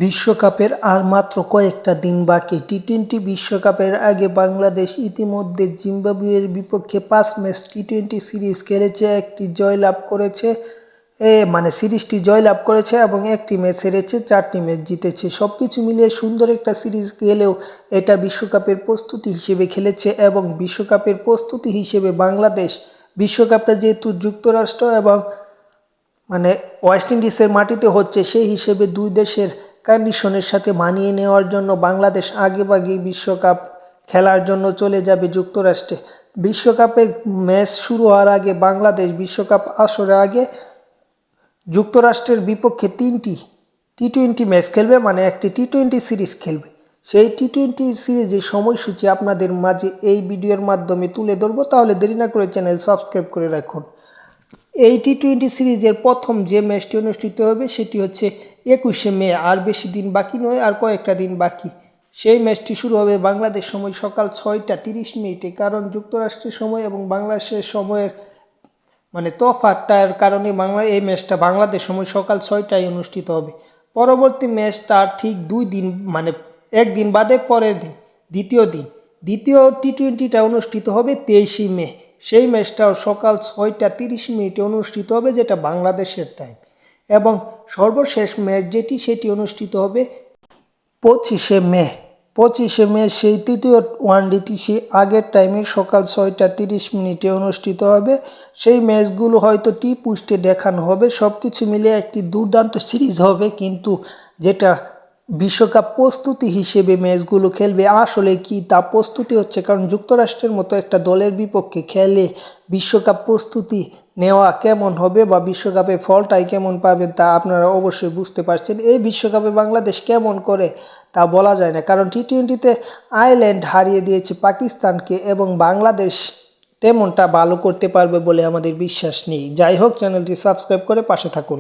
বিশ্বকাপের আর মাত্র কয়েকটা দিন বাকি। টি-টোয়েন্টি বিশ্বকাপের আগে বাংলাদেশ ইতিমধ্যে জিম্বাবুয়ের বিপক্ষে 5 ম্যাচ টি-টোয়েন্টি সিরিজ খেলেছে, একটি জয়লাভ করেছে সিরিজটি জয়লাভ করেছে এবং একটি ম্যাচ হেরেছে, 4টি ম্যাচ জিতেছে। সব কিছু মিলিয়ে সুন্দর একটা সিরিজ গেলেও এটা বিশ্বকাপের প্রস্তুতি হিসেবে খেলেছে এবং বিশ্বকাপের প্রস্তুতি হিসেবে বাংলাদেশ বিশ্বকাপটা যেহেতু যুক্তরাষ্ট্র এবং ওয়েস্ট ইন্ডিজের মাটিতে হচ্ছে, সেই হিসেবে দুই দেশের কন্ডিশনের সাথে মানিয়ে নেওয়ার জন্য বাংলাদেশ আগেভাগেই বিশ্বকাপ খেলার জন্য চলে যাবে যুক্তরাষ্ট্রে। বিশ্বকাপে ম্যাচ শুরু হওয়ার আগে বাংলাদেশ বিশ্বকাপ আসরের আগে যুক্তরাষ্ট্রের বিপক্ষে 3টি টি-টোয়েন্টি ম্যাচ খেলবে, একটি টি-টোয়েন্টি সিরিজ খেলবে। সেই টি-টোয়েন্টি সিরিজের সময়সূচি আপনাদের মাঝে এই ভিডিওর মাধ্যমে তুলে ধরবো, তাহলে দেরি না করে চ্যানেল সাবস্ক্রাইব করে রাখুন। এই টি-টোয়েন্টি সিরিজের প্রথম যে ম্যাচটি অনুষ্ঠিত হবে সেটি হচ্ছে 21শে মে, আর বেশি দিন বাকি নয়, আর কয়েকটা দিন বাকি। সেই ম্যাচটি শুরু হবে বাংলাদেশ সময় সকাল 6টা 30 মিনিটে, কারণ যুক্তরাষ্ট্রের সময় এবং বাংলাদেশের সময়ের তফাৎটার কারণে এই ম্যাচটা বাংলাদেশ সময় সকাল 6টায় অনুষ্ঠিত হবে। পরবর্তী ম্যাচটা ঠিক 2 দিন একদিন বাদে পরের দিন দ্বিতীয় টি-টোয়েন্টিটা অনুষ্ঠিত হবে 23শে মে। সেই ম্যাচটাও সকাল 6টা 30 মিনিটে অনুষ্ঠিত হবে, যেটা বাংলাদেশের টাইম। এবং সর্বশেষ ম্যাচ সেটি অনুষ্ঠিত হবে 25শে মে। সেই তৃতীয় ওয়ানডেটি সেই আগের টাইমে সকাল 6টা 30 মিনিটে অনুষ্ঠিত হবে। সেই ম্যাচগুলো হয়তো টি-পোস্টে দেখানো হবে। সব কিছু মিলে একটি দুর্দান্ত সিরিজ হবে, কিন্তু যেটা বিশ্বকাপ প্রস্তুতি হিসেবে ম্যাচগুলো খেলবে আসলে কি তা প্রস্তুতি হচ্ছে, কারণ যুক্তরাষ্ট্রের মতো একটা দলের বিপক্ষে খেলে বিশ্বকাপ প্রস্তুতি নেওয়া কেমন হবে বা বিশ্বকাপে ফলটাই কেমন পাবেন তা আপনারা অবশ্যই বুঝতে পারছেন। এই বিশ্বকাপে বাংলাদেশ কেমন করে তা বলা যায় না, কারণ টি-টোয়েন্টিতে আয়ারল্যান্ড হারিয়ে দিয়েছে পাকিস্তানকে এবং বাংলাদেশ তেমনটা ভালো করতে পারবে বলে আমাদের বিশ্বাস নেই। যাই হোক, চ্যানেলটি সাবস্ক্রাইব করে পাশে থাকুন।